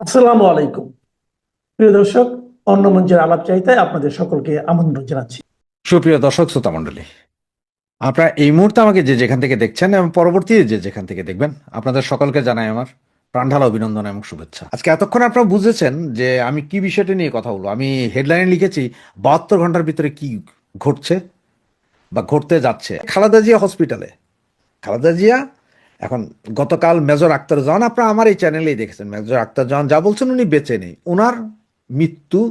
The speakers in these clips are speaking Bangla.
আসসালামু আলাইকুম। প্রিয় দর্শক, অন্য মঞ্চের আলাপ চাইতায় আপনাদের সকলকে আমন্ত্রণ জানাচ্ছি। সুপ্রিয় দর্শক শ্রোতা মণ্ডলী, আপনারা এই মুহূর্তে আমাকে যে যেখান থেকে দেখছেন এবং পরবর্তীতে যে যেখান থেকে দেখবেন, আপনাদের সকলকে জানাই আমার প্রাণঢালা অভিনন্দন এবং শুভেচ্ছা। আজকে এতক্ষণ আপনারা বুঝেছেন যে আমি কি বিষয়টা নিয়ে কথা বলবো। আমি হেডলাইনে লিখেছি 72 ঘন্টার ভিতরে কি ঘটছে বা ঘটতে যাচ্ছে। খালেদা জিয়া হসপিটালে। খালেদা জিয়া এখন, গতকাল মেজর আখতারুজ্জামান, আপনারা আমার এই চ্যানেলেই দেখেছেন, মেজর আখতারুজ্জামান যা বলছেন উনি বেঁচে নেই। ওনার মৃত্যু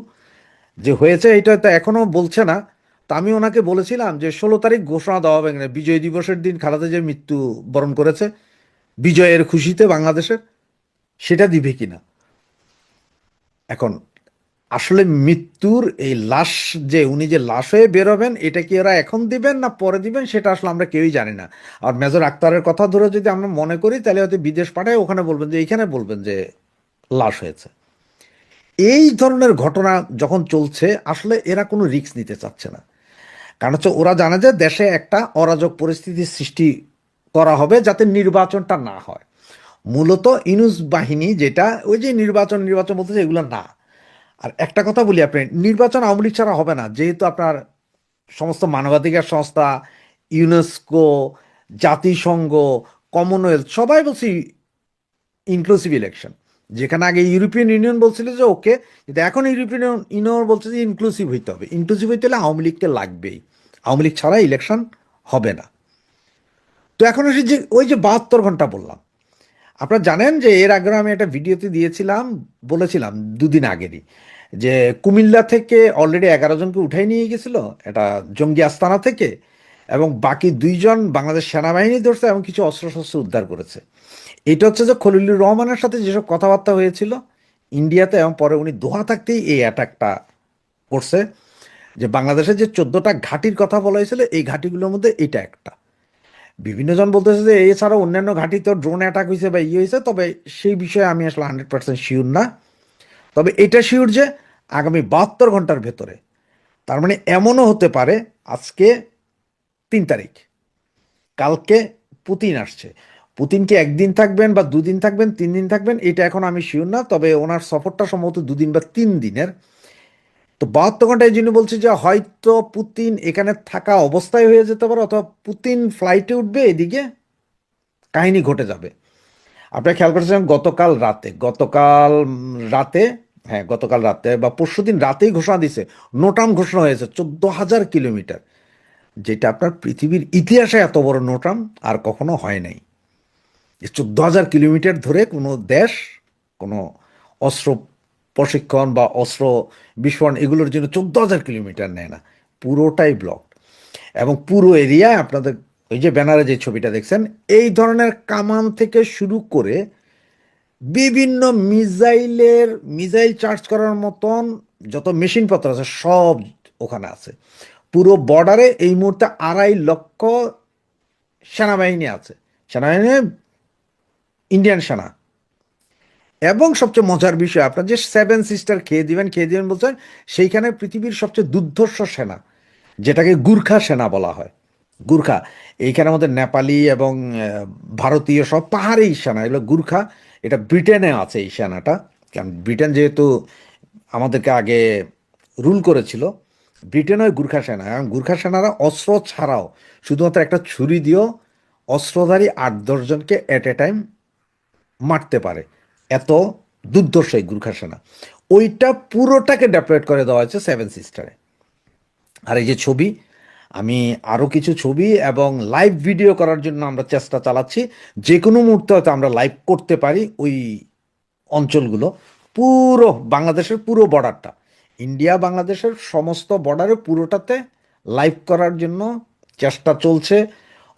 যে হয়েছে এটা তো এখনো বলছে না। তা আমি ওনাকে বলেছিলাম যে 16 তারিখ ঘোষণা দেওয়া হবে কিনা, বিজয় দিবসের দিন খালেদা জিয়া মৃত্যু বরণ করেছে, বিজয়ের খুশিতে বাংলাদেশের, সেটা দিবে কিনা। এখন আসলে মৃত্যুর এই লাশ, যে উনি যে লাশ হয়ে বেরোবেন, এটা কি ওরা এখন দিবেন না পরে দিবেন, সেটা আসলে আমরা কেউই জানি না। আর মেজর আক্তারের কথা ধরে যদি আমরা মনে করি, তাহলে হয়তো বিদেশ পাঠায়, ওখানে বলবেন যে, এইখানে বলবেন যে লাশ হয়েছে। এই ধরনের ঘটনা যখন চলছে, আসলে এরা কোনো রিস্ক নিতে চাচ্ছে না। কারণ হচ্ছে ওরা জানে যে দেশে একটা অরাজক পরিস্থিতির সৃষ্টি করা হবে যাতে নির্বাচনটা না হয়। মূলত ইনুস বাহিনী যেটা, ওই যে নির্বাচন নির্বাচন বলতেছে, এগুলো না। আর একটা কথা বলি, আপনি নির্বাচন আওয়ামী লীগ ছাড়া হবে না, যেহেতু আপনার সমস্ত মানবাধিকার সংস্থা, ইউনেস্কো, জাতিসংঘ, কমনওয়েলথ সবাই বলছি ইনক্লুসিভ ইলেকশন। যেখানে আগে ইউরোপিয়ান ইউনিয়ন বলছিল যে ওকে, কিন্তু এখন ইউরোপিয়ান ইউনিয়ন বলছে যে ইনক্লুসিভ হইতে হবে। ইনক্লুসিভ হইতে হলে আওয়ামী লীগকে লাগবেই, আওয়ামী লীগ ছাড়া ইলেকশন হবে না। তো এখন এসে যে ওই যে 72 ঘন্টা বললাম, আপনারা জানেন যে এর আগে আমি একটা ভিডিওতে দিয়েছিলাম, বলেছিলাম দুদিন আগেরই, যে কুমিল্লা থেকে অলরেডি 11 জনকে উঠাই নিয়ে গেছিল এটা জঙ্গি আস্তানা থেকে, এবং বাকি 2 জন বাংলাদেশ সেনাবাহিনী ধরছে এবং কিছু অস্ত্রশস্ত্র উদ্ধার করেছে। এটা হচ্ছে যে খলিলুর রহমানের সাথে যেসব কথাবার্তা হয়েছিল ইন্ডিয়াতে, এবং পরে উনি দোহা থাকতেই এই অ্যাটাকটা করছে। যে বাংলাদেশের যে 14টা ঘাঁটির কথা বলা হয়েছিল, এই ঘাঁটিগুলোর মধ্যে এটা একটা। বিভিন্ন জন বলতেছে যে এছাড়াও অন্যান্য ঘাঁটিতে ড্রোন অ্যাটাক হয়েছে বা ইয়ে হয়েছে, তবে সেই বিষয়ে আমি আসলে 100% শিওর না। তবে এটা শিওর যে আগামী 72 ঘন্টার ভেতরে, তার মানে এমনও হতে পারে আজকে 3 তারিখ, কালকে পুতিন আসছে। পুতিন কি একদিন থাকবেন বা দুদিন থাকবেন, 3 দিন থাকবেন, এটা এখন আমি শিওর না। তবে ওনার সফরটা সম্ভবত 2 দিন বা 3 দিনের। তো 72 ঘন্টা এই জন্য বলছি যে হয়তো পুতিন এখানে থাকা অবস্থায় হয়ে যেতে পারে, অথবা পুতিন ফ্লাইটে উঠবে, এদিকে কাহিনী ঘটে যাবে। আপনারা খেয়াল করেছেন গতকাল রাতে, হ্যাঁ গতকাল রাতে বা পরশুদিন রাতেই ঘোষণা দিছে, নোটাম ঘোষণা হয়েছে 14,000 কিলোমিটার, যেটা আপনার পৃথিবীর ইতিহাসে এত বড় নোটাম আর কখনো হয় নাই। 14,000 কিলোমিটার ধরে কোনো দেশ কোনো অস্ত্র প্রশিক্ষণ বা অস্ত্র বিস্ফোরণ এগুলোর জন্য 14,000 কিলোমিটার নেয় না, পুরোটাই ব্লক। এবং পুরো এরিয়ায় আপনাদের ওই যে ব্যানারে যে ছবিটা দেখছেন, এই ধরনের কামান থেকে শুরু করে বিভিন্ন মিসাইল চার্জ করার মতন যত মেশিনপত্র আছে সব ওখানে আছে। পুরো বর্ডারে এই মুহূর্তে 2.5 লক্ষ সেনাবাহিনী আছে। সেনাবাহিনী, ইন্ডিয়ান সেনা। এবং সবচেয়ে মজার বিষয়, আপনার যে 7 সিস্টার খেয়ে দিবেন বলছেন, সেইখানে পৃথিবীর সবচেয়ে দুর্ধর্ষ সেনা, যেটাকে গুর্খা সেনা বলা হয়। গুর্খা, এইখানে আমাদের নেপালি এবং ভারতীয় সব পাহাড়ি সেনা, এগুলো গুর্খা। এটা ব্রিটেনে আছে এই সেনাটা, কারণ ব্রিটেন যেহেতু আমাদেরকে আগে রুল করেছিল, ব্রিটেন ওই গুর্খা সেনা। এবং গুর্খা সেনারা অস্ত্র ছাড়াও শুধুমাত্র একটা ছুরি দিয়েও অস্ত্রধারী 8-10 জনকে এট এ টাইম মারতে পারে, এত দুর্ধর্ষ এই গুর্খা সেনা। ওইটা পুরোটাকে ডেপ্লয়েড করে দেওয়া হয়েছে 7 সিস্টারে। আর এই যে ছবি, আমি আরও কিছু ছবি এবং লাইভ ভিডিও করার জন্য আমরা চেষ্টা চালাচ্ছি। যে কোনো মুহূর্তে হয়তো আমরা লাইভ করতে পারি ওই অঞ্চলগুলো, পুরো বাংলাদেশের পুরো বর্ডারটা, ইন্ডিয়া বাংলাদেশের সমস্ত বর্ডারে পুরোটাতে লাইভ করার জন্য চেষ্টা চলছে।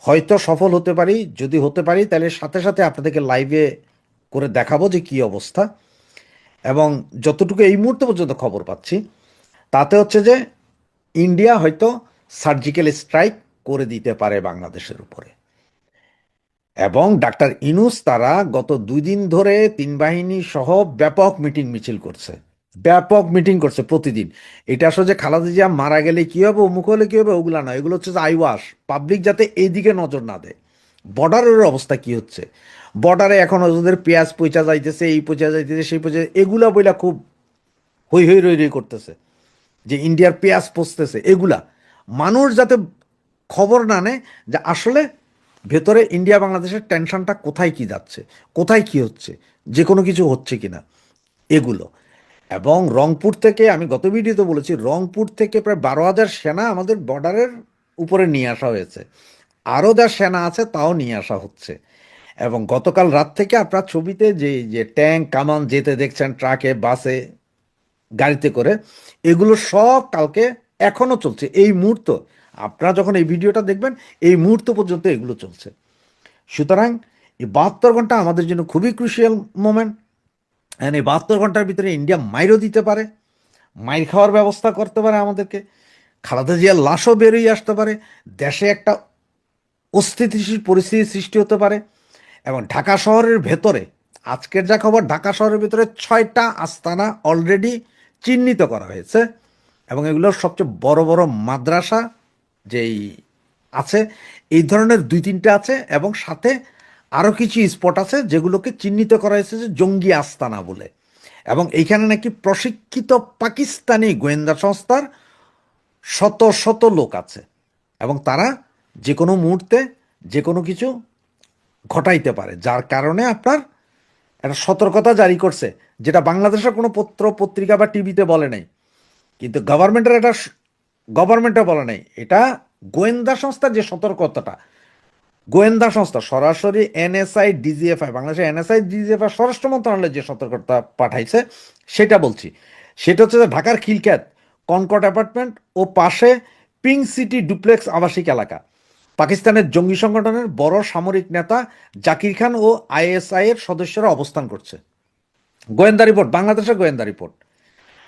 হয়তো সফল হতে পারি, যদি হতে পারি তাহলে সাথে সাথে আপনাদেরকে লাইভে করে দেখাবো যে কী অবস্থা। এবং যতটুকু এই মুহূর্তে পর্যন্ত খবর পাচ্ছি, তাতে হচ্ছে যে ইন্ডিয়া হয়তো সার্জিক্যাল স্ট্রাইক করে দিতে পারে বাংলাদেশের উপরে। এবং ডাক্তার ইনুস তারা গত 2 দিন ধরে 3 বাহিনী সহ ব্যাপক মিটিং মিছিল করছে, ব্যাপক মিটিং করছে প্রতিদিন। এটা আসলে যে খালেদা জিয়া মারা গেলে কি হবে, অমুক হলে কি হবে, ওগুলা নয়। এগুলো হচ্ছে যে আইওয়াস, পাবলিক যাতে এইদিকে নজর না দেয়, বর্ডারের অবস্থা কি হচ্ছে, বর্ডারে এখন ওদের পেঁয়াজ পচা যাইতেছে, এই পচা যাইতেছে, সেই পচা, এগুলা বইলা খুব হই হই রই রই করতেছে যে ইন্ডিয়ার পেঁয়াজ পচতেছে। এগুলা মানুষ যাতে খবর না নেয় যে আসলে ভেতরে ইন্ডিয়া বাংলাদেশের টেনশনটা কোথায় কি যাচ্ছে, কোথায় কি হচ্ছে, যে কোনো কিছু হচ্ছে কিনা, এগুলো। এবং রংপুর থেকে, আমি গত ভিডিওতে বলেছি, রংপুর থেকে প্রায় 12,000 সেনা আমাদের বর্ডারের উপরে নিয়ে আসা হয়েছে। আরও যা সেনা আছে তাও নিয়ে আসা হচ্ছে। এবং গতকাল রাত থেকে আপনার ছবিতে যে যে ট্যাঙ্ক কামান যেতে দেখছেন, ট্রাকে, বাসে, গাড়িতে করে, এগুলো সব কালকে এখনো চলছে। এই মুহূর্ত আপনারা যখন এই ভিডিওটা দেখবেন, এই মুহূর্ত পর্যন্ত এগুলো চলছে। সুতরাং এই 72 ঘন্টা আমাদের জন্য খুবই ক্রুশিয়াল মোমেন্ট। অ্যান্ড এই 72 ঘন্টার ভিতরে ইন্ডিয়া মাইরও দিতে পারে, মাইর খাওয়ার ব্যবস্থা করতে পারে আমাদেরকে, খালেদা জিয়ার লাশও বেরিয়ে আসতে পারে, দেশে একটা অস্থিতিশীল পরিস্থিতি সৃষ্টি হতে পারে। এবং ঢাকা শহরের ভেতরে, আজকের যা খবর, ঢাকা শহরের ভেতরে 6টা আস্তানা অলরেডি চিহ্নিত করা হয়েছে। এবং এগুলোর সবচেয়ে বড় বড় মাদ্রাসা যেই আছে, এই ধরনের 2-3টে আছে, এবং সাথে আরও কিছু স্পট আছে যেগুলোকে চিহ্নিত করা হয়েছে যে জঙ্গি আস্তানা বলে। এবং এইখানে নাকি প্রশিক্ষিত পাকিস্তানি গোয়েন্দা সংস্থার শত শত লোক আছে, এবং তারা যে কোনো মুহূর্তে যে কোনো কিছু ঘটাইতে পারে, যার কারণে আপনার একটা সতর্কতা জারি করছে, যেটা বাংলাদেশের কোনো পত্র পত্রিকা বা টিভিতে বলে নাই, কিন্তু গভর্নমেন্টে বলে নাই। এটা গোয়েন্দা সংস্থার যে সতর্কতাটা, গোয়েন্দা সংস্থা সরাসরি এনএসআই ডিজিএফআই, বাংলাদেশের এনএসআই ডিজিএফআই স্বরাষ্ট্র মন্ত্রণালয় যে সতর্কতা পাঠাইছে সেটা বলছি। সেটা হচ্ছে যে ঢাকার খিলক্ষেত কনকর্ড অ্যাপার্টমেন্ট ও পাশে পিঙ্ক সিটি ডুপ্লেক্স আবাসিক এলাকা, পাকিস্তানের জঙ্গি সংগঠনের বড় সামরিক নেতা জাকির খান ও আইএসআই এর সদস্যরা অবস্থান করছে। গোয়েন্দা রিপোর্ট, বাংলাদেশের গোয়েন্দা রিপোর্ট।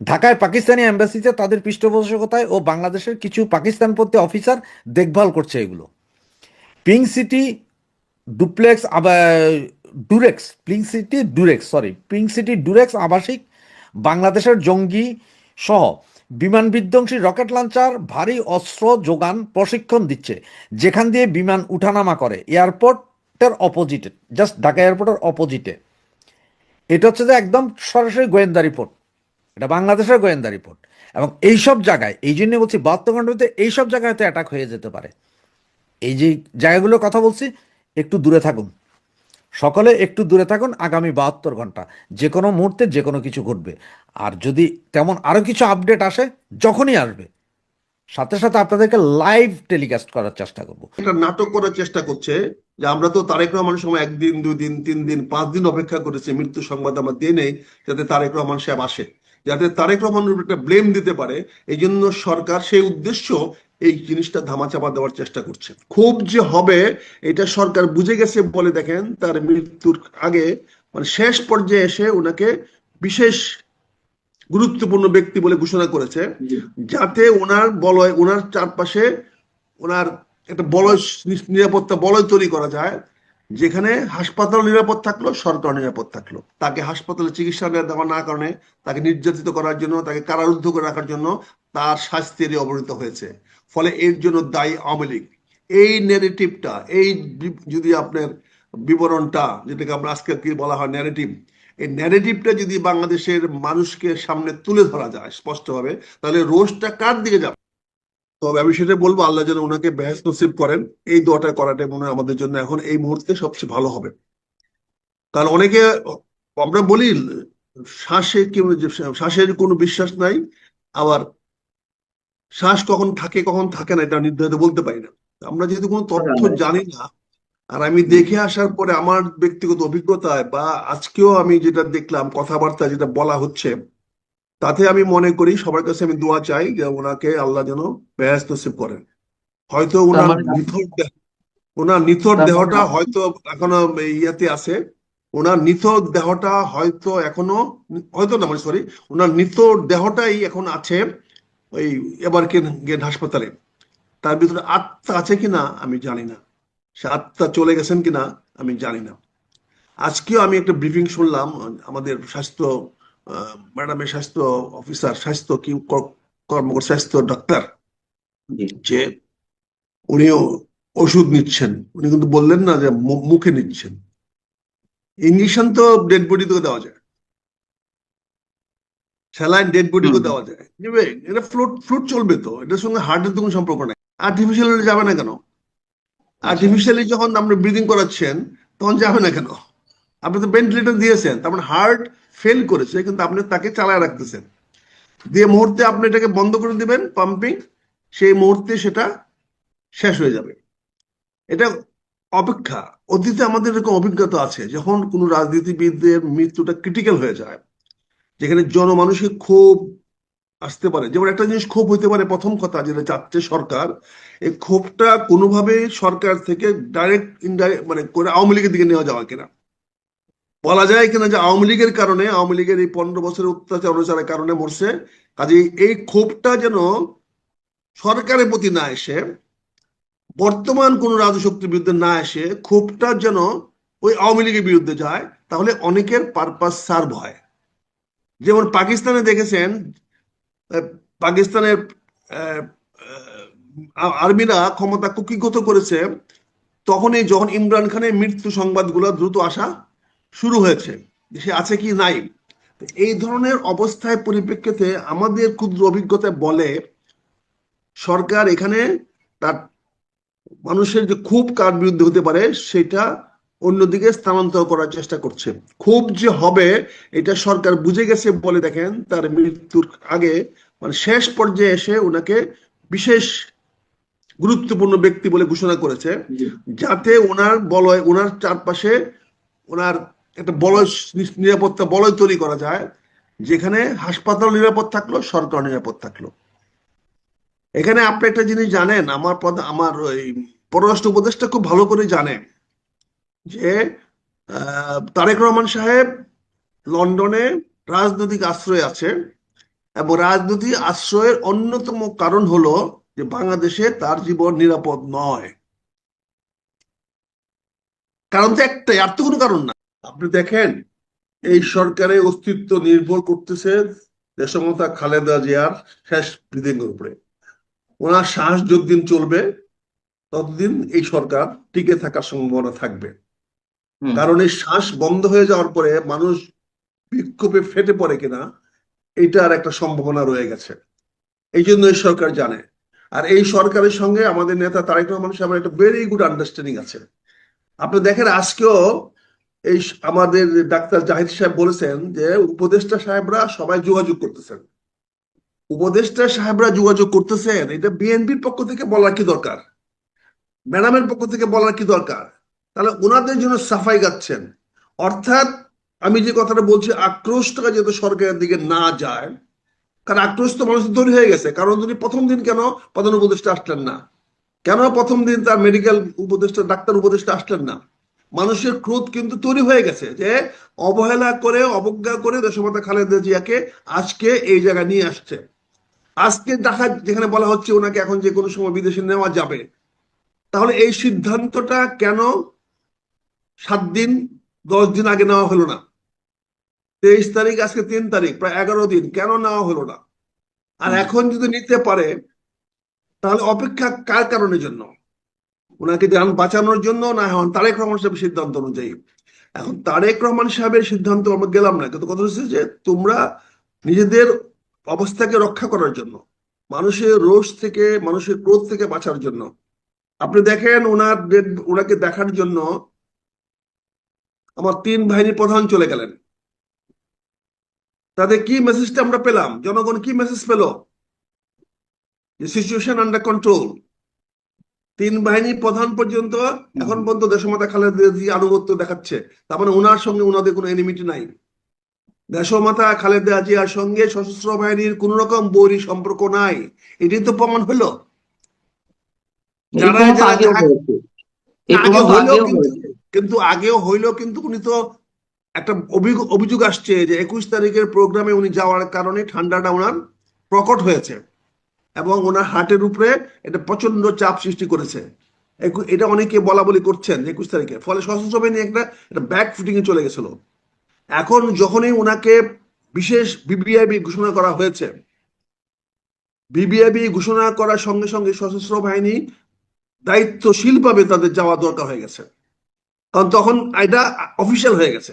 ঢাকায় পাকিস্তানি এম্বাসিতে তাদের পৃষ্ঠপোষকতায় ও বাংলাদেশের কিছু পাকিস্তানপন্থী অফিসার দেখভাল করছে এগুলো। Pink city duplex ডুরেক্স, pink city ডুরেক্স আবাসিক বাংলাদেশের জঙ্গি সহ বিমান বিধ্বংসী রকেট লঞ্চার, ভারী অস্ত্র যোগান, প্রশিক্ষণ দিচ্ছে, যেখান দিয়ে বিমান উঠানামা করে এয়ারপোর্টের অপোজিটে, জাস্ট ঢাকা এয়ারপোর্টের অপোজিটে। এটা হচ্ছে যে একদম সরাসরি গোয়েন্দা রিপোর্ট, এটা বাংলাদেশের গোয়েন্দা রিপোর্ট। এবং এইসব জায়গায়, এই জন্য বলছি 72 ঘন্টার মধ্যে এইসব জায়গায় হয়তো অ্যাটাক হয়ে যেতে পারে। এই যে জায়গাগুলোর কথা বলছি, একটু দূরে থাকুন, সকলে একটু দূরে থাকুন। আগামী 72 ঘন্টা যে কোনো মুহূর্তে যে কোনো কিছু ঘটবে। আর যদি তেমন আরও কিছু আপডেট আসে, যখনই আসবে, সাথে সাথে আপনাদেরকে লাইভ টেলিকাস্ট করার চেষ্টা করব। একটা নাটক করার চেষ্টা করছে যে আমরা তো তারেক রহমানের সময় 1 দিন 2 দিন 3 দিন 5 দিন অপেক্ষা করেছি, মৃত্যু সংবাদ আমরা দিয়ে নেই যাতে তারেক রহমান সাহেব আসে, যাতে তারেক রহমানের উপর একটা ব্লেম দিতে পারে। এই জন্য সরকার সেই উদ্দেশ্য এই জিনিসটা ধামাচাপা দেওয়ার চেষ্টা করছে। খুব যে হবে এটা সরকার বুঝে গেছে বলে দেখেন তার মৃত্যুর আগে, মানে শেষ পর্যায়ে এসে ওনাকে বিশেষ গুরুত্বপূর্ণ ব্যক্তি বলে ঘোষণা করেছে, যাতে ওনার বলয়, ওনার চারপাশে ওনার একটা বলয়, নিরাপত্তা বলয় তৈরি করা যায়, যেখানে হাসপাতাল নিরাপদ থাকলো, সরকার নিরাপদ থাকলো। তাকে হাসপাতালে চিকিৎসা দেওয়া না কারণে, তাকে নির্যাতিত করার জন্য, তাকে কারারুদ্ধ করে রাখার জন্য তার শাস্তির অবনীত হয়েছে। ফলে এর জন্য দায়ী আওয়ামী লীগ। এই ন্যারেটিভটা, এই যদি আপনার বিবরণটা, যেটাকে আমরা আজকে কি বলা হয় ন্যারেটিভ, এই ন্যারেটিভটা যদি বাংলাদেশের মানুষকে সামনে তুলে ধরা যায় স্পষ্টভাবে, তাহলে রোষটা কার দিকে যাবে। তবে আমি সেটা বলবো, আল্লাহ যেন ওনাকে বেহেশত নসিব করেন। এই দোয়াটা করাটাই মনে হয় আমাদের জন্য এখন এই মুহূর্তে সবচেয়ে ভালো হবে। কারণ অনেকে, আমরা বলি শ্বাসে কি, শ্বাসের কোনো বিশ্বাস নাই, আবার শ্বাস কখন থাকে কখন থাকে না এটা নির্ধারিত বলতে পারি না। আমরা যেহেতু কোনো তথ্য জানি না, আর আমি দেখে আসার পরে আমার ব্যক্তিগত অভিজ্ঞতায় বা আজকেও আমি যেটা দেখলাম কথাবার্তা যেটা বলা হচ্ছে, তাতে আমি মনে করি সবার কাছে আমি দোয়া চাই যে ওনাকে আল্লাহ যেন বেহেশত নসিব করেন। হয়তো ওনার নিথর দেহটা হয়তো এখনো ইয়াতে আছে, ওনার নিথর দেহটা হয়তো এখনো, হয়তো না মানে সরি, ওনার নিথর দেহটাই এখন আছে ওই এবার গেট হাসপাতালে। তার ভিতরে আত্মা আছে কিনা আমি জানি না, সে আত্মা চলে গেছেন কিনা আমি জানি না। আজকেও আমি একটা ব্রিফিং শুনলাম আমাদের স্বাস্থ্য ম্যাডামের, স্বাস্থ্য অফিসার, স্বাস্থ্য কি কর্মকর্তা, স্বাস্থ্য ডাক্তার, যে উনিও ওষুধ নিচ্ছেন, উনি কিন্তু বললেন না যে মুখে নিচ্ছেন। ইঞ্জেকশন তো ডেড বডিতেও দেওয়া যায়, স্যালাইন ডেড বডিকেও দেওয়া যায়, নেবে এটা ফ্লুট ফ্লুট চলবে তো, এটার সঙ্গে হার্টের তো কোনো সম্পর্ক নেই। আর্টিফিশিয়াল যাবে না কেন? আর্টিফিশিয়ালি যখন আপনি ব্রিদিং করাচ্ছেন তখন যাবে না কেন? আপনি তো ভেন্টিলেটর দিয়েছেন, তার মানে হার্ট ফেল করেছে, কিন্তু আপনি তাকে চালায় রাখতেছেন, দিয়ে মুহূর্তে আপনি এটাকে বন্ধ করে দিবেন পাম্পিং, সেই মুহূর্তে সেটা শেষ হয়ে যাবে। এটা অপেক্ষা, অতীতে আমাদের এরকম অভিজ্ঞতা আছে, যখন কোনো রাজনীতিবিদদের মৃত্যুটা ক্রিটিক্যাল হয়ে যায়, যেখানে জনমানুষের ক্ষোভ আসতে পারে। যেমন একটা জিনিস ক্ষোভ হইতে পারে, প্রথম কথা যেটা চাচ্ছে সরকার, এই ক্ষোভটা কোনোভাবে সরকার থেকে ডাইরেক্ট ইনডাইরেক্ট মানে করে আওয়ামী লীগের দিকে নেওয়া যাওয়া কিনা, বলা যায় কিনা যে আওয়ামী লীগের কারণে, আওয়ামী লীগের এই 15 বছরের অত্যাচার অনাচারের কারণে মরছে, কাজে এই ক্ষোভটা যেন সরকারের প্রতি না এসে, বর্তমান কোন রাজশক্তির বিরুদ্ধে না এসে, ক্ষোভটা যেন ওই আওয়ামী লীগের বিরুদ্ধে যায়, তাহলে অনেকের পারপাস সার্ভ হয়। যেমন পাকিস্তানে দেখেছেন, পাকিস্তানের আর্মিরা ক্ষমতা কুক্ষিগত করেছে, তখনই যখন ইমরান খানের মৃত্যু সংবাদগুলো দ্রুত আসা শুরু হয়েছে, সে আছে কি নাই। এই ধরনের অবস্থায় পরিপ্রেক্ষিতে আমাদের ক্ষুদ্র অভিজ্ঞতা বলে সরকার এখানে তার মানুষের যে ক্ষোভ কার বিরুদ্ধে হতে পারে সেটা অন্যদিকে স্থানান্তর করার চেষ্টা করছে। ক্ষোভ যে হবে এটা সরকার বুঝে গেছে বলে দেখেন তার মৃত্যুর আগে, মানে শেষ পর্যায়ে এসে ওনাকে বিশেষ গুরুত্বপূর্ণ ব্যক্তি বলে ঘোষণা করেছে, যাতে ওনার বলয়, ওনার চারপাশে ওনার একটা বলয়, নিরাপত্তা বলয় তৈরি করা যায়, যেখানে হাসপাতাল নিরাপদ থাকলো, সরকার নিরাপদ থাকলো। এখানে আপনি একটা জিনিস জানেন, আমার ওই পররাষ্ট্র উপদেষ্টা খুব ভালো করে জানে যে তারেক রহমান সাহেব লন্ডনে রাজনৈতিক আশ্রয় আছে, এবং রাজনৈতিক আশ্রয়ের অন্যতম কারণ হলো যে বাংলাদেশে তার জীবন নিরাপদ নয়। কারণ তো একটাই, আর তো কোনো কারণ না। আপনি দেখেন এই সরকারের অস্তিত্ব নির্ভর করতেছে দেশমাতা খালেদা জিয়ার শেষ ব্রিদিং এর উপরে। ওনার শ্বাস যতদিন চলবে ততদিন এই সরকার টিকে থাকার সম্ভাবনা থাকবে। কারণ এই শ্বাস বন্ধ হয়ে যাওয়ার পরে মানুষ বিক্ষোভে ফেটে পড়ে কিনা এটার একটা সম্ভাবনা রয়ে গেছে, এই জন্য এই সরকার জানে। আর এই সরকারের সঙ্গে আমাদের নেতা তারেক রহমান সাহেবের একটা ভেরি গুড আন্ডারস্ট্যান্ডিং আছে। আপনি দেখেন আজকেও এই আমাদের ডাক্তার জাহিদ সাহেব বলেছেন যে উপদেষ্টা সাহেবরা সবাই যোগাযোগ করতেছেন। উপদেষ্টা সাহেবরা যোগাযোগ করতেছেন, এটা বিএনপির পক্ষ থেকে বলার কি দরকার? ম্যাডামের পক্ষ থেকে বলার কি দরকার? তাহলে ওনাদের জন্য সাফাই গাচ্ছেন। অর্থাৎ আমি যে কথাটা বলছি, আক্রোশটা যাতে সরকারের দিকে না যায়, কারণ আক্রোশ তো মানুষ তৈরি হয়ে গেছে। কারণ যদি প্রথম দিন কেন প্রধান উপদেষ্টা আসলেন না, কেন প্রথম দিন তার মেডিকেল উপদেষ্টা ডাক্তার উপদেষ্টা আসলেন না? মানুষের ক্রোধ কিন্তু তৈরি হয়ে গেছে যে অবহেলা করে, অবজ্ঞা করে দেশমাতা খালেদা জিয়াকে আজকে এই জায়গায় নিয়ে আসছে। আজকে দেখা যেখানে বলা হচ্ছে ওনাকে এখন যে কোনো সময় বিদেশে নেওয়া যাবে, তাহলে এই সিদ্ধান্তটা কেন 7 দিন 10 দিন আগে নেওয়া হলো না? 23 তারিখ, আজকে 3 তারিখ, প্রায় 11 দিন কেন নেওয়া হলো না? আর এখন যদি নিতে পারে তাহলে অপেক্ষা কার কারণের জন্য? ওনাকে যান বাঁচানোর জন্য, না এখন তারেক রহমান সাহেবের সিদ্ধান্ত অনুযায়ী? এখন তারেক রহমান সাহেবের সিদ্ধান্ত আমরা গেলাম না, কিন্তু কথা হচ্ছে যে তোমরা নিজেদের অবস্থাকে রক্ষা করার জন্য, মানুষের রোষ থেকে, মানুষের ক্রোধ থেকে বাঁচার জন্য, আপনি দেখেন ওনাকে দেখার জন্য আমার 3 বাহিনীর প্রধান চলে গেলেন। তাদের কি মেসেজটা আমরা পেলাম? জনগণ কি মেসেজ পেল? যে সিচুয়েশন আন্ডার কন্ট্রোল। 3 বাহিনী প্রধান পর্যন্ত এখন পর্যন্ত দেশমাতা খালেদা জিয়া আনুগত্য দেখাচ্ছে, তার মানে ওনার সঙ্গে ওনাদের কোনো এনিমিটি নাই। দেশমাতা খালেদা জিয়ার সঙ্গে সশস্ত্র বাহিনীর কোন রকম বৈরী সম্পর্ক নাই, এটাই তো প্রমাণ হলো। যারা আগেও হইলো, কিন্তু উনি তো একটা অভিযোগ আসছে যে 21 তারিখের প্রোগ্রামে উনি যাওয়ার কারণে ঠান্ডাটা ওনার প্রকট হয়েছে, এবং ওনার হার্টের উপরে এটা প্রচন্ড চাপ সৃষ্টি করেছে। এটা অনেকে বলা বলি করছেন 21 তারিখে, ফলে সশস্ত্র বাহিনী একটা ব্যাক ফুটিং এ চলে গেছিল। এখন যখনই ওনাকে বিশেষ বিবিআইবি ঘোষণা করা হয়েছে, বিবিআইবি ঘোষণা করার সঙ্গে সঙ্গে সশস্ত্র বাহিনী দায়িত্বশীলভাবে তাদের যাওয়া দরকার হয়ে গেছে, কারণ তখন এটা অফিসিয়াল হয়ে গেছে।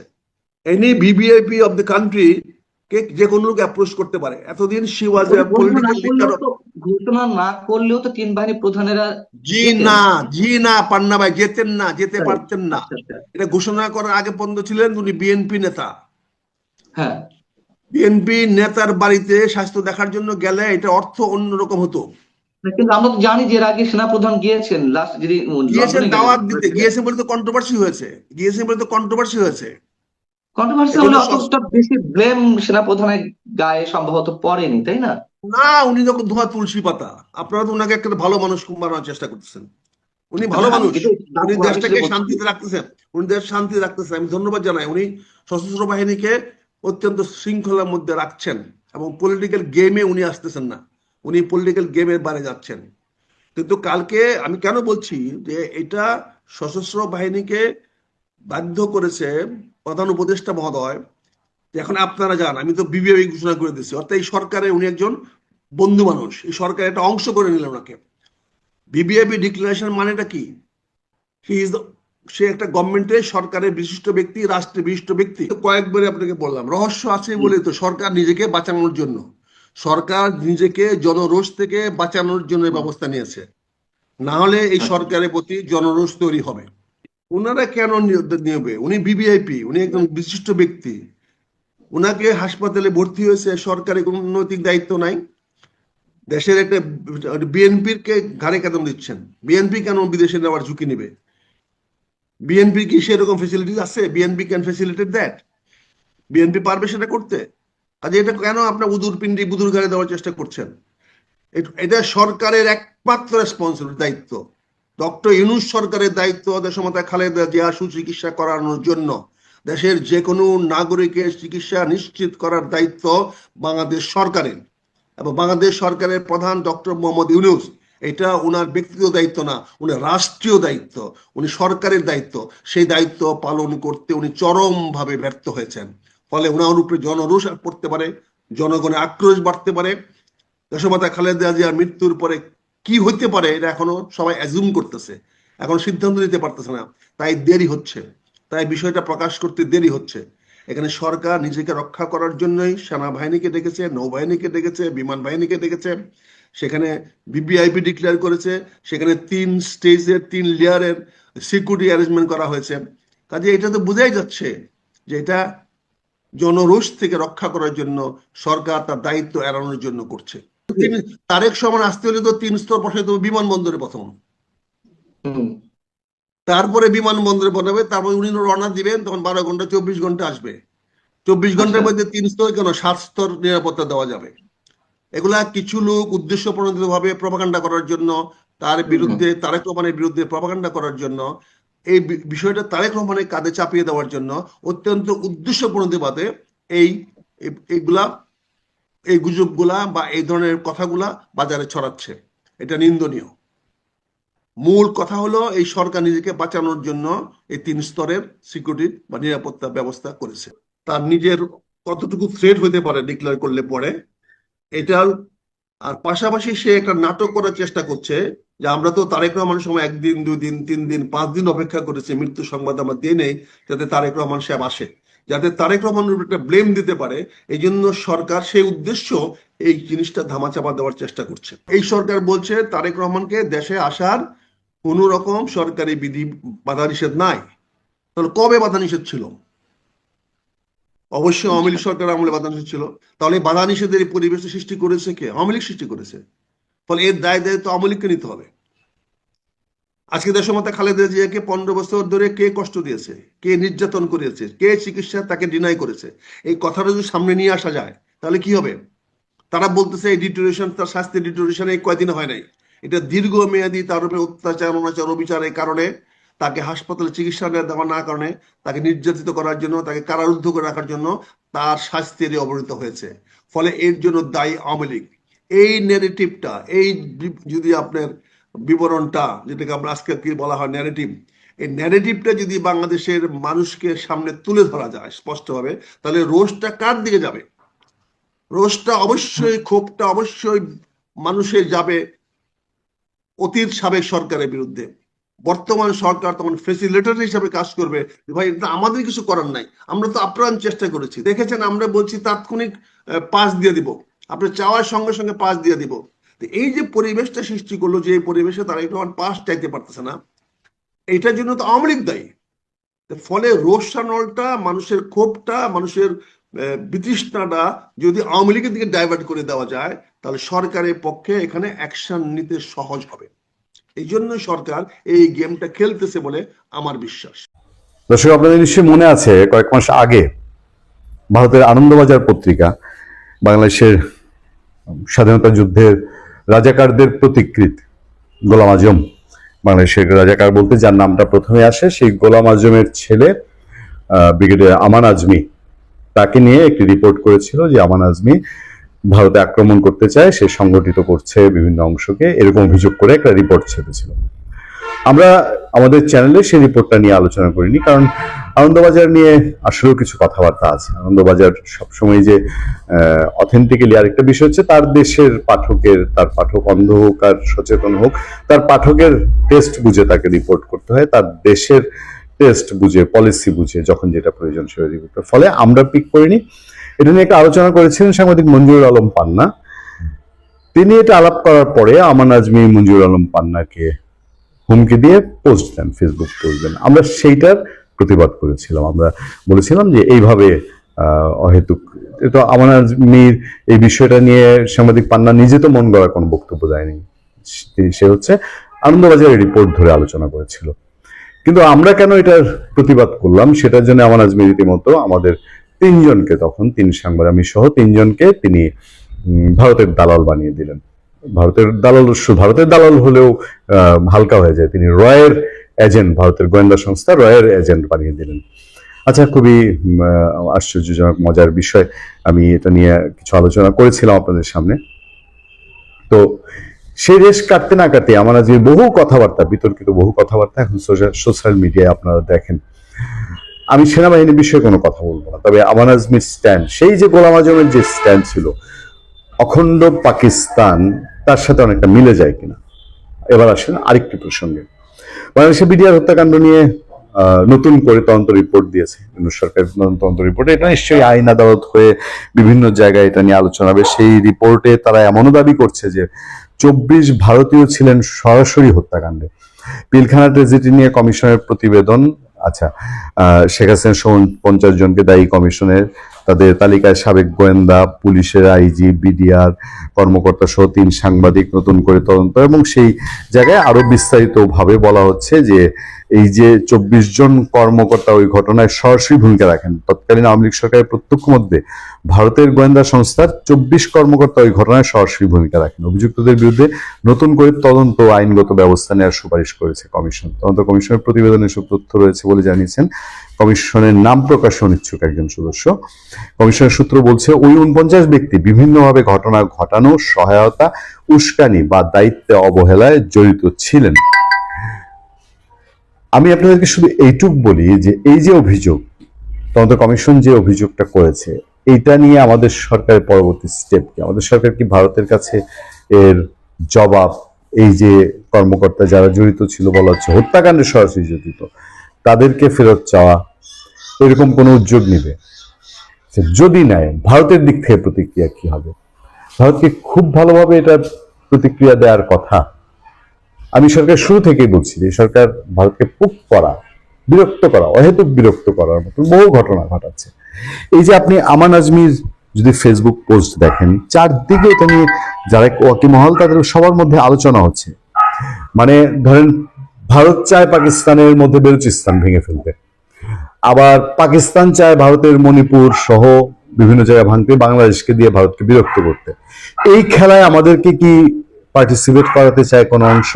Any VVIP of the country কে যে কোনো লোক অ্যাপ্রোচ করতে পারে। এতদিন she was a political leader. ঘোষণা না করলেও তো তিন বাহিনী প্রধানেরা জি যেতেন। না, জি না, পান্না ভাই যেতেন না, যেতে তাই? পারতেন না। আচ্ছা আচ্ছা। এটা ঘোষণা করার আগে পর্যন্ত ছিলেন উনি বিএনপি নেতা। হ্যাঁ, বিএনপি নেতার বাড়িতে স্বাস্থ্য দেখার জন্য গেলে এটা অর্থ অন্যরকম হতো। কিন্তু আমরা তো জানি যে এর আগে সেনাপ্রধান গিয়েছেন, লাস্ট যদি গিয়েছেন লন্ডনে গেলেন, দাওয়াত দিতে, গিয়েছেন বলে তো কন্ট্রোভার্সি হয়েছে, গিয়েছেন বলে তো কন্ট্রোভার্সি হয়েছে। কন্ট্রোভার্সি এজন্য হলে অতটা বেশি ব্লেম সেনাপ্রধানের গায়ে সম্ভবত পড়েনি, তাই না? না, উনি যখন ধোয়া তুলসী পাতা, আপনারা তো উনাকে একটা ভালো মানুষ বানানোর চেষ্টা করতেছেন। উনি ভালো হ্যাঁ, মানুষ, উনি আমি দেশটাকে সেটা বলছি। শান্তিতে রাখতেছেন, উনি দেশ শান্তিতে রাখতেছেন। আমি ধন্যবাদ জানাই, উনি সশস্ত্র বাহিনীকে অত্যন্ত শৃঙ্খলার মধ্যে রাখছেন এবং পলিটিক্যাল গেমে উনি আসতেছেন না, উনি পলিটিক্যাল গেমের বাইরে যাচ্ছেন। কিন্তু কালকে আমি কেন বলছি যে এটা সশস্ত্র বাহিনীকে বাধ্য করেছে প্রধান উপদেষ্টা মহোদয় যে এখন আপনারা যান, আমি তো বিবিআই ঘোষণা করে দিচ্ছি, অর্থাৎ এই সরকারে উনি একজন বন্ধু মানুষ, এই সরকার একটা অংশ করে নিলেন ওনাকে। বিবিআইপি ডিক্লারেশন মানেটা কি? সে একটা গভর্নমেন্টের সরকারের বিশিষ্ট ব্যক্তি, রাষ্ট্রের বিশিষ্ট ব্যক্তি। কয়েকবারে আপনাকে বললাম রহস্য আছে বলে তো সরকার নিজেকে বাঁচানোর জন্য, সরকার নিজেকে জনরোষ থেকে বাঁচানোর জন্য ব্যবস্থা নিয়েছে, না হলে এই সরকারের প্রতি জনরোষ তৈরি হবে। ওনারা কেন নেবে? উনি বিবিআইপি, উনি একজন বিশিষ্ট ব্যক্তি, উনাকে হাসপাতালে ভর্তি হয়েছে, সরকারি কোনো নৈতিক দায়িত্ব নাই। দেশের একটা বিএনপির কে ঘাড়ে কাঁদন দিচ্ছেন, বিএনপি কেন বিদেশে নেওয়ার ঝুঁকি নেবে? বিএনপি কি সেরকম ফেসিলিটি আছে? BNP can facilitate that? BNP পারবে সেটা করতে? কাজে এটা কেন আপনার উদুর পিন্ডি বুদুর ঘাড়ে দেওয়ার চেষ্টা করছেন? এটা সরকারের একমাত্র রেসপন্সিবিলিটি, দায়িত্ব। ডক্টর ইউনূস সরকারের দায়িত্ব দেশমাতা খালেদা জিয়া সুচিকিৎসা করানোর জন্য, দেশের যে কোনো নাগরিকের চিকিৎসা নিশ্চিত করার দায়িত্ব বাংলাদেশ সরকারের, এবং বাংলাদেশ সরকারের প্রধান ডক্টর মোহাম্মদ ইউনূস। এটা ওনার ব্যক্তিগত দায়িত্ব না, উনি রাষ্ট্রীয় দায়িত্ব, উনি সরকারের দায়িত্ব। সেই দায়িত্ব পালন করতে উনি চরমভাবে ব্যর্থ হয়েছেন। ফলে ওনার উপরে জনরোষ পড়তে পারে, জনগণের আক্রোশ বাড়তে পারে। দেশমাতা খালেদা জিয়ার মৃত্যুর পরে কি হইতে পারে এটা এখনো সবাই অ্যাজুম করতেছে, এখন সিদ্ধান্ত নিতে পারতেছে না, তাই দেরি হচ্ছে, তাই বিষয়টা প্রকাশ করতে দেরি হচ্ছে। এখানে সরকার নিজেকে রক্ষা করার জন্যই সেনাবাহিনীকে ডেকেছে, নৌবাহিনীকে ডেকেছে, বিমান বাহিনীকে ডেকেছে, সেখানে বিবিআইপি ডিক্লেয়ার করেছে, সেখানে 3 স্টেজের 3 লেয়ারের সিকিউরিটি অ্যারেঞ্জমেন্ট করা হয়েছে। কাজে এটা তো বোঝাই যাচ্ছে যে এটা জনরোষ থেকে রক্ষা করার জন্য সরকার তার দায়িত্ব এড়ানোর জন্য করছে। তারেক সমান আসতে হলে তো 3 স্তর বসাইতে হবে বিমানবন্দরে প্রথম, তারপরে বিমানবন্দরে বসাবে, তারপরে উনি রওনা দিবেন, তখন 12 ঘন্টা 24 ঘন্টা আসবে। 24 ঘন্টার মধ্যে 3 স্তর কেন 7 স্তর নিরাপত্তা দেওয়া যাবে। এগুলা কিছু লোক উদ্দেশ্য প্রণোদিত ভাবে প্রপাগান্ডা করার জন্য, তার বিরুদ্ধে, তারেক রহমানের বিরুদ্ধে প্রপাগান্ডা করার জন্য, এই বিষয়টা তারেক রহমানের কাঁধে চাপিয়ে দেওয়ার জন্য অত্যন্ত উদ্দেশ্য প্রণোদিতভাবে এইগুলা, এই গুজবগুলা বা এই ধরনের কথাগুলা বাজারে ছড়াচ্ছে। এটা নিন্দনীয়। মূল কথা হলো এই সরকার নিজেকে বাঁচানোর জন্য এই 3 স্তরের সিকিউরিটি বা নিরাপত্তা ব্যবস্থা করেছে। তার নিজের কতটুকু থ্রেট হতে পারে ডিক্লেয়ার করলে পরে এটার, আর পাশাপাশি সে একটা নাটক করার চেষ্টা করছে যে আমরা তো তারেক রহমানের সময় 1 দিন 2 দিন 3 দিন 5 দিন অপেক্ষা করেছি, মৃত্যু সংবাদ আমরা দিয়ে নেই যাতে তারেক রহমান সাহেব আসে, যাতে তারেক রহমানের উপর একটা ব্লেম দিতে পারে। এই জন্য সরকার সেই উদ্দেশ্য এই জিনিসটা ধামাচাপা দেওয়ার চেষ্টা করছে। এই সরকার বলছে তারেক রহমানকে দেশে আসার কোন রকম সরকারি বিধি বাধা নিষেধ নাই। তাহলে কবে বাধা নিষেধ ছিল? অবশ্যই আওয়ামী লীগ সরকার আমলে বাধা নিষেধ ছিল। তাহলে বাধা নিষেধের এই পরিবেশ সৃষ্টি করেছে কে? আওয়ামী লীগ সৃষ্টি করেছে। ফলে এর দায়িত্ব আওয়ামী লীগকে নিতে হবে। আজকে দেশমাতা খালেদা জিয়াকে 15 বছর ধরে কে কষ্ট দিয়েছে, কে নির্যাতন করেছে, কে চিকিৎসা তাকে ডিনাই করেছে, এই কথাটা যদি সামনে নিয়ে আসা যায় তাহলে কি হবে? তারা বলতেছে এই ডিটোরিয়েশন, তার স্বাস্থ্যের ডিটোরিয়েশন এই কয়দিন হয় নাই, এটা দীর্ঘমেয়াদী তার উপরে অত্যাচার অনাচার অবিচারের কারণে, তাকে হাসপাতালে চিকিৎসা দেওয়া না কারণে, তাকে নির্যাতিত করার জন্য, তাকে কারারুদ্ধ করে রাখার জন্য তার স্বাস্থ্যের অবনতি হয়েছে। ফলে এর জন্য দায়ী আওয়ামী লীগ। এই ন্যারেটিভটা, এই যদি আপনার বিবরণটা, যেটাকে আমরা আজকে কি বলা হয় ন্যারেটিভ, এই ন্যারেটিভটা যদি বাংলাদেশের মানুষকে সামনে তুলে ধরা যায় স্পষ্টভাবে, তাহলে রোষটা কার দিকে যাবে? রোষটা অবশ্যই, ক্ষোভটা অবশ্যই মানুষের যাবে অতীত সাবেক সরকারের বিরুদ্ধে। বর্তমান সরকার তখন ফেসিলিটেটর হিসাবে কাজ করবে, ভাই এটা আমাদের কিছু করার নাই, আমরা তো আপ্রাণ চেষ্টা করেছি, দেখেছেন আমরা বলছি তাৎক্ষণিক পাস দিয়ে দিব, আপনি চাওয়ার সঙ্গে সঙ্গে পাস দিয়ে দিব। এই যে পরিবেশটা সৃষ্টি করলো, যে এই পরিবেশে তারা একটু পাস চাইতে পারতেছে না, এইটার জন্য তো আওয়ামী লীগ দায়ী। ফলে রোষানলটা, মানুষের ক্ষোভটা, মানুষের বিতৃষ্ণাটা যদি আওয়ামী লীগের দিকে ডাইভার্ট করে দেওয়া যায়, তাহলে সরকারের পক্ষে এখানে অ্যাকশন নিতে সহজ হবে। এই জন্য সরকার এই গেমটা খেলতেছে বলে আমার বিশ্বাস। দর্শক, আপনাদের নিশ্চয়ই মনে আছে কয়েক মাস আগে ভারতের আনন্দবাজার পত্রিকা বাংলাদেশের স্বাধীনতা যুদ্ধের রাজাকারদের প্রতিকৃত গোলাম আজম, বাংলাদেশের রাজাকার বলতে যার নামটা প্রথমে আসে, সেই গোলাম আজমের ছেলে ব্রিগেডিয়ার আমান আজমি, তাকে নিয়ে একটি রিপোর্ট করেছিল যে আমান আজমি ভারতে আক্রমণ করতে চায়, সে সংগঠিত করছে বিভিন্ন অংশকে, এরকম অভিযোগ করে একটা রিপোর্ট ছেপেছিল। আমরা আমাদের চ্যানেলে সেই রিপোর্টটা নিয়ে আলোচনা করিনি, কারণ আনন্দবাজার নিয়ে আসলেও কিছু কথাবার্তা আছে। আনন্দবাজার সবসময় যে অথেন্টিক্যালি, আরেকটা বিষয় হচ্ছে তার দেশের পাঠকের, তার পাঠক অন্ধ হোক আর সচেতন হোক, তার পাঠকের টেস্ট বুঝে তাকে রিপোর্ট করতে হয়, তার দেশের টেস্ট বুঝে, পলিসি বুঝে যখন যেটা প্রয়োজন সেটা রিপোর্ট। ফলে আমরা পিক করিনি। এটা নিয়ে একটা আলোচনা করেছিলেন সাংবাদিক মঞ্জুরুল আলম পান্না। তিনি এটা আলাপ করার পরে আমান আজমি মঞ্জুরুল আলম পান্নাকে হুমকি দিয়ে পোস্ট দেন, ফেসবুক পোস্ট দেন। আমরা সেইটার প্রতিবাদ করেছিলাম। আমরা বলেছিলাম যে এইভাবে অহেতুক, তো আমান আজমির এই বিষয়টা নিয়ে সাংবাদিক পান্না নিজে তো মন গড়া কোনো বক্তব্য দেয়নি, সে হচ্ছে আনন্দবাজারের রিপোর্ট ধরে আলোচনা করেছিল। কিন্তু আমরা কেন এটার প্রতিবাদ করলাম, সেটার জন্য আমান আজমি রীতিমতো আমাদের তিনজনকে, তখন তিন সাংবাদিক, আমি সহ তিনজনকে তিনি ভারতের দালাল বানিয়ে দিলেন। ভারতের দালাল হলেও হালকা হয়ে যায়, তিনি রয়ের এজেন্ট, ভারতের গোয়েন্দা সংস্থা রয়ের এজেন্ট বানিয়ে দিলেন। আচ্ছা, খুবই আশ্চর্যজনক মজার বিষয়। আমি এটা নিয়ে কিছু আলোচনা করেছিলাম আপনাদের সামনে। তো সেই রেশ কাটতে না কাটতে আমার আজ বহু কথাবার্তা, বিতর্কিত বহু কথাবার্তা এখন সোশ্যাল মিডিয়ায় আপনারা দেখেন। আমি সেনাবাহিনীর বিষয়ে কোনো কথা বলবো না, তবে আমান আজমির স্ট্যান্ড, সেই যে গোলাম আজমের যে স্ট্যান্ড ছিল অখণ্ড পাকিস্তান, তার সাথে অনেকটা মিলে যায় কিনা। এবার আসেন আরেকটি প্রসঙ্গে। বাংলাদেশে বিডিআর হত্যাকাণ্ড নিয়ে নতুন করে তদন্ত রিপোর্ট দিয়েছে সরকার, তদন্ত রিপোর্টে এটা নিশ্চয়ই আইন আদালত হয়ে বিভিন্ন জায়গায় এটা নিয়ে আলোচনা হবে। সেই রিপোর্টে তারা এমনও দাবি করছে যে 24 ভারতীয় ছিলেন সরাসরি হত্যাকাণ্ডে। পিলখানা ট্রেজেডি নিয়ে কমিশনের প্রতিবেদন, আচ্ছা, শেখ হাসিনা সহ 50 জনকে দায়ী কমিশনের, তাদের তালিকায় সাবেক গোয়েন্দা, পুলিশের আইজি, বিডিআর কর্মকর্তা সহ 3 সাংবাদিক, নতুন করে তদন্ত। এবং সেই জায়গায় আরো বিস্তারিত ভাবে বলা হচ্ছে যে এই যে 24 জন কর্মকর্তা ওই ঘটনায় সরাসরি ভূমিকা রাখেন, তৎকালীন আওয়ামী লীগ সরকারের প্রত্যক্ষ মধ্যে ভারতের গোয়েন্দা সংস্থার 24 কর্মকর্তা ওই ঘটনায় সরাসরি ভূমিকা রাখেন। অভিযুক্তদের বিরুদ্ধে নতুন করে তদন্ত ও আইনগত ব্যবস্থা নেওয়ার সুপারিশ করেছে কমিশন। তদন্ত কমিশনের প্রতিবেদনে সব তথ্য রয়েছে বলে জানিয়েছেন কমিশনের নাম প্রকাশে অনিচ্ছুক একজন সদস্য। কমিশনের সূত্র বলছে, ওই 49 ব্যক্তি বিভিন্নভাবে ঘটনা ঘটানো, সহায়তা, উস্কানি বা দায়িত্বে অবহেলায় জড়িত ছিলেন। আমি আপনাদেরকে শুধু এইটুক বলি যে এই যে অভিযোগ, তদন্ত কমিশন যে অভিযোগটা করেছে, এইটা নিয়ে আমাদের সরকারের পরবর্তী স্টেপ কি? আমাদের সরকার কি ভারতের কাছে এর জবাব, এই যে কর্মকর্তা যারা জড়িত ছিল, বলা হচ্ছে হত্যাকাণ্ডে সরাসরি জড়িত, তাদেরকে ফেরত চাওয়া, এরকম কোনো উদ্যোগ নেবে? যদি নেয়, ভারতের দিক থেকে প্রতিক্রিয়া কি হবে? ভারতকে খুব ভালোভাবে এটা প্রতিক্রিয়া দেওয়ার কথা। আমি সরকার শুরু থেকেই বলছি যে সরকার ভারতকে পুক করা, বিরক্ত করা, অহেতুক বিরক্ত করার মতো বহু ঘটনা ঘটাচ্ছে। এই যে আপনি আমান আজমির যদি ফেসবুক পোস্ট দেখেন, চারদিকে এটা নিয়ে যারা ওয়াকিবহাল তাদের সবার মধ্যে আলোচনা হচ্ছে। মানে ধরেন, ভারত চায় পাকিস্তানের মধ্যে বেলুচিস্তান ভেঙে ফেলতে, আবার পাকিস্তান চায় ভারতের মণিপুর সহ বিভিন্ন জায়গায় ভাঙতে, বাংলাদেশকে দিয়ে ভারতকে বিরক্ত করতে। এই খেলায় আমাদেরকে কি পার্টিসিপেট করাতে চায় কোনো অংশ?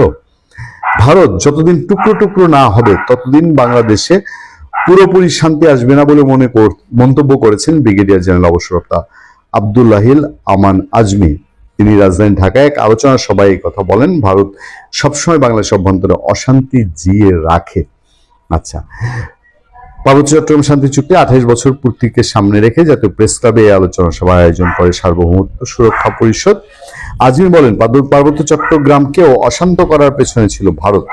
ভারত যতদিন টুকরো টুকরো না হবে ততদিন বাংলাদেশে পুরোপুরি শান্তি আসবে না বলে মন্তব্য করেছেন ব্রিগেডিয়ার জেনারেল অবসরপ্রাপ্ত আব্দুল্লাহিল আমান আজমি। তিনি রাজধানী ঢাকায় এক আলোচনা সভায় এই কথা বলেন। ভারত সবসময় বাংলাদেশ অভ্যন্তরে অশান্তি জিয়ে রাখে। আচ্ছা, পার্বত্য চট্টগ্রাম শান্তি চুক্তি 28 বছর পূর্তিকে সামনে রেখে জাতীয় প্রেস ক্লাবে এই আলোচনা সভা আয়োজন করে সার্বভৌমত্ব সুরক্ষা পরিষদ। আজমি বলেন, পার্বত্য চট্টগ্রামকেও অশান্ত করার পেছনে ছিল ভারত।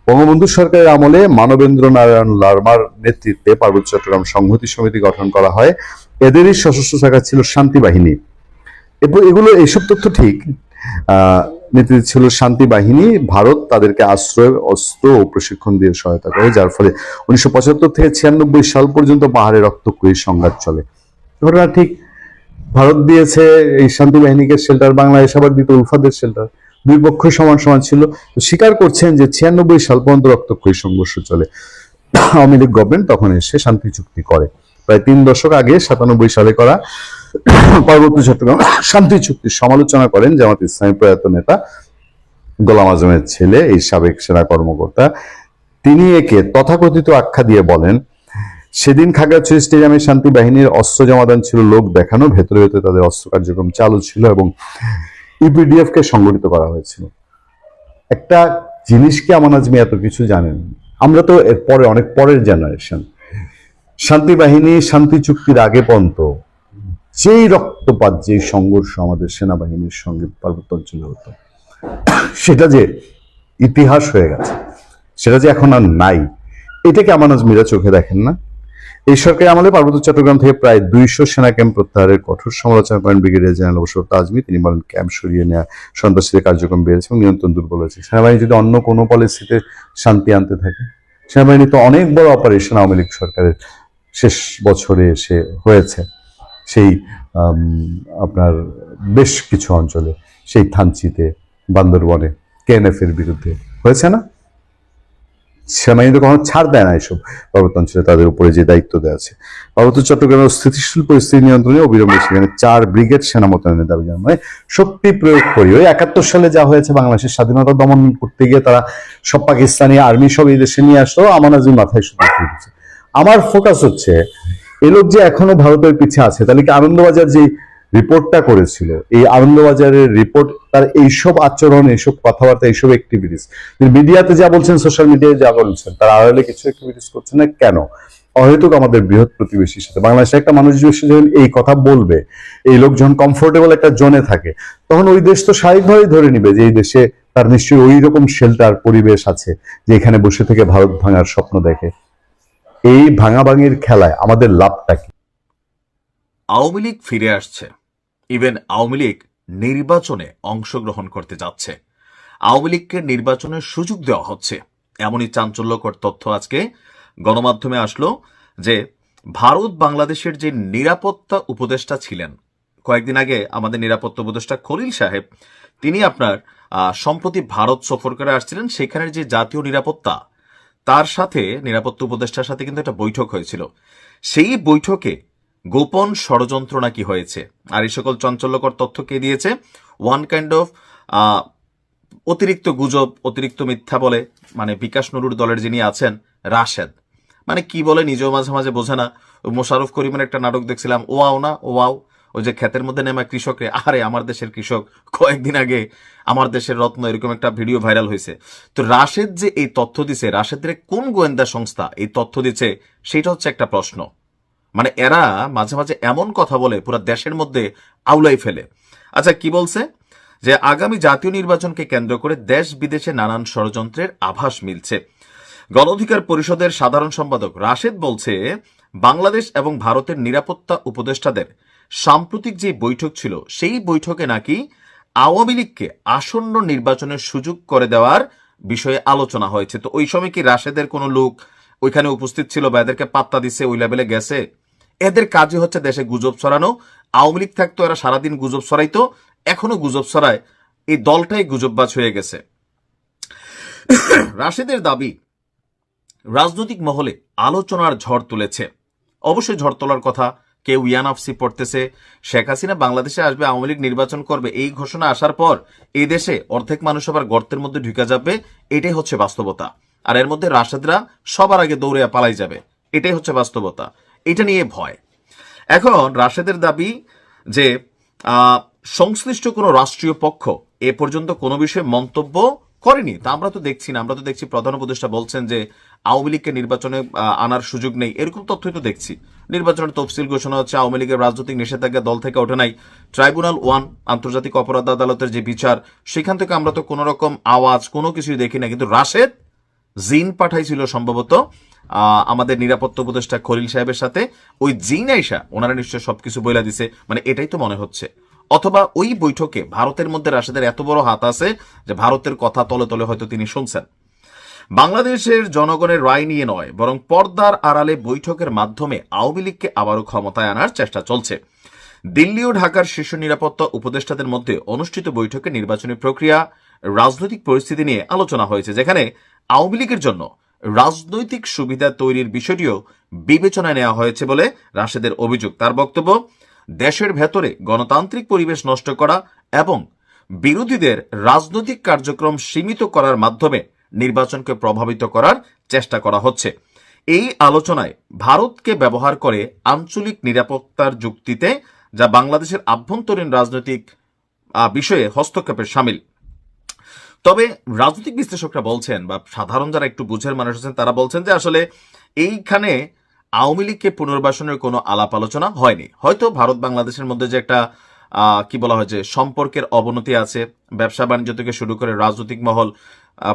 বঙ্গবন্ধু সরকারের আমলে মানবেন্দ্র নারায়ণ লারমার নেতৃত্বে পার্বত্য চট্টগ্রাম সংহতি সমিতি গঠন করা হয়। এদেরই সশস্ত্র শাখা ছিল শান্তি বাহিনী। এইসব তথ্য ঠিক। নেতৃত্বে ছিল শান্তি বাহিনী। ভারত তাদেরকে আশ্রয়, অস্ত্র ও প্রশিক্ষণ দিয়ে সহায়তা করে, যার ফলে 1975 থেকে 96 সাল পর্যন্ত পাহাড়ে রক্তক্ষয়ী সংঘাত চলে। ঘটনা ঠিক। ভারত দিয়েছে এই শান্তি বাহিনীকে শেল্টার, বাংলাদেশ আবার দিত উলফাদের শেল্টার। দুই পক্ষ সমান সমান ছিল। স্বীকার করছেন যে 96 সাল পর্যন্ত রক্তক্ষয়ী সংঘর্ষ চলে। আওয়ামী লীগ গভর্নমেন্ট তখন এসে শান্তি চুক্তি করে। প্রায় 3 দশক আগে 97 সালে করা পার্বত্য চট্টগ্রাম শান্তি চুক্তির সমালোচনা করেন জামাত ইসলামী প্রয়াত নেতা গোলাম আজমের ছেলে, এই সাবেক সেনা কর্মকর্তা। তিনি একে তথাকথিত আখ্যা দিয়ে বলেন, সেদিন খাগড়াছড়ি স্টেডিয়ামে শান্তি বাহিনীর অস্ত্র জমাদান ছিল লোক দেখানো, ভেতরে ভেতরে তাদের অস্ত্র কার্যক্রম চালু ছিল এবং ইপিডিএফ কে সংগঠিত করা হয়েছিল। একটা জিনিস কি আমান আজমি এত কিছু জানেন? আমরা তো এর পরে, অনেক পরের জেনারেশন। শান্তি বাহিনী শান্তি চুক্তির আগে পর্যন্ত যেই রক্তপাত, যেই সংঘর্ষ আমাদের সেনাবাহিনীর সঙ্গে পার্বত্য অঞ্চলে হতো, সেটা যে ইতিহাস হয়ে গেছে, সেটা যে এখন আর নাই, এটাকে আমান আজমিরা চোখে দেখেন না? এই সরকারি আমলে পার্বত্য চট্টগ্রাম থেকে প্রায় 200 সেনা ক্যাম্প প্রত্যাহারের কঠোর সমালোচনা করেন ব্রিগেডিয়ার জেনারেল অবসর আজমি। তিনি বলেন, ক্যাম্প সরিয়ে নেওয়া সন্ত্রাসীদের কার্যক্রম বেড়েছে এবং নিয়ন্ত্রণ দুর্বল হয়েছে। সেনাবাহিনী যদি অন্য কোনো পলিসিতে শান্তি আনতে থাকে, সেনাবাহিনী তো অনেক বড় অপারেশন আওয়ামী লীগ সরকারের শেষ বছরে এসে হয়েছে। সেই আপনার বেশ কিছু অঞ্চলে, সেই থানচিতে, বান্দরবনে কেএনএফ এর বিরুদ্ধে হয়েছে না? সেনাবাহিনী তো কখনো ছাড় দেয় না এইসব পার্বত্য অঞ্চলে তাদের উপরে যে দায়িত্ব দেওয়া আছে। পার্বত্য চট্টগ্রামের স্থিতিশীল পরিস্থিতি নিয়ন্ত্রণে অবিলম্বে সেখানে 4 ব্রিগেড সেনা মোতায়েনের দাবি জানান। মানে শক্তি প্রয়োগ করি। ওই 71 সালে যা হয়েছে, বাংলাদেশের স্বাধীনতা দমন করতে গিয়ে তারা সব পাকিস্তানি আর্মি সব এই দেশে নিয়ে আসলো, আমান আজমি মাথায় শুধু উঠেছে। আমার ফোকাস হচ্ছে, এই লোক যে এখনো ভারতের পিছিয়ে আছে, তাহলে কি আনন্দবাজার যে রিপোর্টটা করেছিল, এই আনন্দবাজারের রিপোর্ট, তার এইসব আচরণ, এইসব কথাবার্তা, এইসব অ্যাক্টিভিটিস, মিডিয়াতে যা বলছেন, সোশ্যাল মিডিয়ায় যা বলছেন, তার আড়ালে কিছু অ্যাক্টিভিটিস করছেন না কেন? অহেতুক আমাদের বৃহৎ প্রতিবেশীর সাথে, বাংলাদেশে একটা মানুষ যখন এই কথা বলবে, এই লোক যখন কমফোর্টেবল একটা জোনে থাকে, তখন ওই দেশ তো স্বাভাবিকভাবেই ধরে নিবে যে এই দেশে তার নিশ্চয়ই ওই রকম শেল্টার পরিবেশ আছে যে এখানে বসে থেকে ভারত ভাঙার স্বপ্ন দেখে। এই ভাঙাভাঙির খেলায় আমাদের লাভটা কি? আওয়ামী লীগ ফিরে আসছে। ইভেন আওয়ামী লীগ নির্বাচনে অংশগ্রহণ করতে যাচ্ছে। আওয়ামী লীগকে নির্বাচনের সুযোগ দেওয়া হচ্ছে, এমনই চাঞ্চল্যকর তথ্য আজকে গণমাধ্যমে আসলো যে ভারত বাংলাদেশের যে নিরাপত্তা উপদেষ্টা ছিলেন, কয়েকদিন আগে আমাদের নিরাপত্তা উপদেষ্টা খলিল সাহেব, তিনি আপনার সম্প্রতি ভারত সফর করে আসছিলেন। সেখানের যে জাতীয় নিরাপত্তা, তার সাথে নিরাপত্তা উপদেষ্টার সাথে কিন্তু একটা বৈঠক হয়েছিল। সেই বৈঠকে গোপন ষড়যন্ত্র নাকি হয়েছে। আর এই সকল চাঞ্চল্যকর তথ্য কে দিয়েছে? ওয়ান কাইন্ড অফ অতিরিক্ত গুজব, অতিরিক্ত মিথ্যা বলে, মানে বিকাশ নুরুর দলের যিনি আছেন রাশেদ, মানে কি বলে নিজেও মাঝে মাঝে বোঝে না। মোশাররফ করিমের একটা নাটক দেখছিলাম, ওয়াও না ওয়াও, ওই যে ক্ষেতের মধ্যে নেমা কৃষকরে, আরে আমার দেশের কৃষক, কয়েকদিন আগে আমার দেশের রত্ন, এরকম একটা ভিডিও ভাইরাল হয়েছে। তো রাশেদ যে এই তথ্য দিছে, রাশেদের কোন গোয়েন্দা সংস্থা এই তথ্য দিচ্ছে, সেটা হচ্ছে একটা প্রশ্ন। মানে এরা মাঝে মাঝে এমন কথা বলে পুরো দেশের মধ্যে আউলাই ফেলে। আচ্ছা, কি বলছে? যে আগামী জাতীয় নির্বাচনকে কেন্দ্র করে দেশ বিদেশে নানান ষড়যন্ত্রের আভাস মিলছে। গণ অধিকার পরিষদের সাধারণ সম্পাদক রাশেদ বলছে, বাংলাদেশ এবং ভারতের নিরাপত্তা উপদেষ্টাদের সাম্প্রতিক যে বৈঠক ছিল, সেই বৈঠকে নাকি আওয়ামী লীগকে আসন্ন নির্বাচনের সুযোগ করে দেওয়ার বিষয়ে আলোচনা হয়েছে। তো ওই সময় কি রাশেদের কোনো লোক ওইখানে উপস্থিত ছিল বা এদেরকে পাত্তা দিচ্ছে, ওই লেভেলে গেছে? এদের কাজই হচ্ছে দেশে গুজব ছড়ানো। আওয়ামী লীগ থাকতো এরা সারাদিন গুজব ছড়াইতো, এখনো গুজব ছড়ায়। এই দলটাই গুজববাজ হয়ে গেছে। রাশেদের দাবি, রাজনৈতিক মহলে আলোচনার ঝড় তুলেছে। অবশ্যই ঝড় তোলার কথা, কেউ ইয়ানাফসি পড়তেছে, শেখ হাসিনা বাংলাদেশে আসবে, আওয়ামী লীগ নির্বাচন করবে, এই ঘোষণা আসার পর এই দেশে অর্ধেক মানুষ আবার গর্তের মধ্যে ঢুকে যাবে। এটাই হচ্ছে বাস্তবতা। আর এর মধ্যে রাশেদরা সবার আগে দৌড়ে পালাই যাবে, এটাই হচ্ছে বাস্তবতা। এটা নিয়ে ভয়। এখন রাশেদের দাবি যে সংশ্লিষ্ট কোনো রাষ্ট্রীয় পক্ষ এ পর্যন্ত কোনো বিষয়ে মন্তব্য করেনি। তা আমরা তো দেখছি না। আমরা তো দেখছি প্রধান উপদেষ্টা বলছেন যে আওয়ামী লীগকে নির্বাচনে আনার সুযোগ নেই, এরকম তথ্যই তো দেখছি। নির্বাচনের তফসিল ঘোষণা হচ্ছে, আওয়ামী লীগের রাজনৈতিক নিষেধাজ্ঞা দল থেকে ওঠে নাই, ট্রাইব্যুনাল 1 আন্তর্জাতিক অপরাধ আদালতের যে বিচার, সেখান থেকে আমরা তো কোনো রকম আওয়াজ কোনো কিছুই দেখি না। কিন্তু রাশেদ জিন পাঠাইছিল সম্ভবত আমাদের নিরাপত্তা উপদেষ্টা খলিল সাহেবের সাথে, ওই জিন আইসা ওনারা নিশ্চয় সবকিছু বইলা দিছে, মানে এটাই তো মনে হচ্ছে। অথবা ওই বৈঠকে ভারতের মধ্যে রাশেদের এত বড় হাত আছে যে ভারতের কথা তলে তলে হয়তো তিনি শুনছেন। বাংলাদেশের জনগণের রায় নিয়ে নয়, বরং পর্দার আড়ালে বৈঠকের মাধ্যমে আওয়ামী লীগকে আবারও ক্ষমতায় আনার চেষ্টা চলছে। দিল্লি ও ঢাকার শীর্ষ নিরাপত্তা উপদেষ্টাদের মধ্যে অনুষ্ঠিত বৈঠকে নির্বাচনী প্রক্রিয়া, রাজনৈতিক পরিস্থিতি নিয়ে আলোচনা হয়েছে, যেখানে আওয়ামী লীগের জন্য রাজনৈতিক সুবিধা তৈরির বিষয়টিও বিবেচনায় নেওয়া হয়েছে বলে রাশেদের অভিযোগ। তার বক্তব্য, দেশের ভেতরে গণতান্ত্রিক পরিবেশ নষ্ট করা এবং বিরোধীদের রাজনৈতিক কার্যক্রম সীমিত করার মাধ্যমে নির্বাচনকে প্রভাবিত করার চেষ্টা করা হচ্ছে। এই আলোচনায় ভারতকে ব্যবহার করে আঞ্চলিক নিরাপত্তার যুক্তিতে যা বাংলাদেশের আভ্যন্তরীণ রাজনৈতিক বিষয়ে হস্তক্ষেপের শামিল। তবে রাজনৈতিক বিশ্লেষকরা বলছেন, বা সাধারণ যারা একটু বুঝের মানুষ আছেন তারা বলছেন যে আসলে এইখানে আওয়ামী লীগকে পুনর্বাসনের কোনো আলাপ আলোচনা হয়নি। হয়তো ভারত বাংলাদেশের মধ্যে যে একটা কি বলা হয় যে সম্পর্কের অবনতি আছে, ব্যবসা বাণিজ্য থেকে শুরু করে রাজনৈতিক মহল,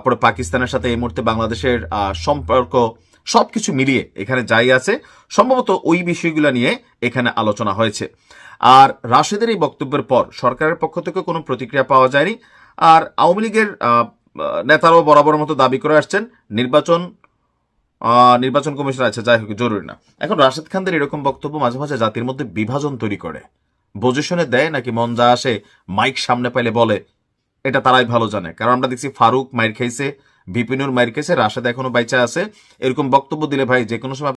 পরে পাকিস্তানের সাথে এই মুহূর্তে বাংলাদেশের সম্পর্ক, সবকিছু মিলিয়ে এখানে যাই আছে, সম্ভবত ওই বিষয়গুলো নিয়ে এখানে আলোচনা হয়েছে। আর রাশেদের এই বক্তব্যের পর সরকারের পক্ষ থেকে কোনো প্রতিক্রিয়া পাওয়া যায়নি। আর আওয়ামী লীগের নেতারাও বরাবর মতো দাবি করে আসছেন নির্বাচন কমিশন আছে, যাই হোক জরুরি না। এখন রাশেদ খানদের এরকম বক্তব্য মাঝে মাঝে জাতির মধ্যে বিভাজন তৈরি করে, পজিশনে দেয় নাকি মন যা আসে মাইক সামনে পাইলে বলে, এটা তারাই ভালো জানে। কারণ আমরা দেখছি ফারুক মাইর খাইছে, বিপিনুর মাইর খাইছে, রাশেদ এখনো বাইচা আছে। এরকম বক্তব্য দিলে ভাই যে কোনো সময়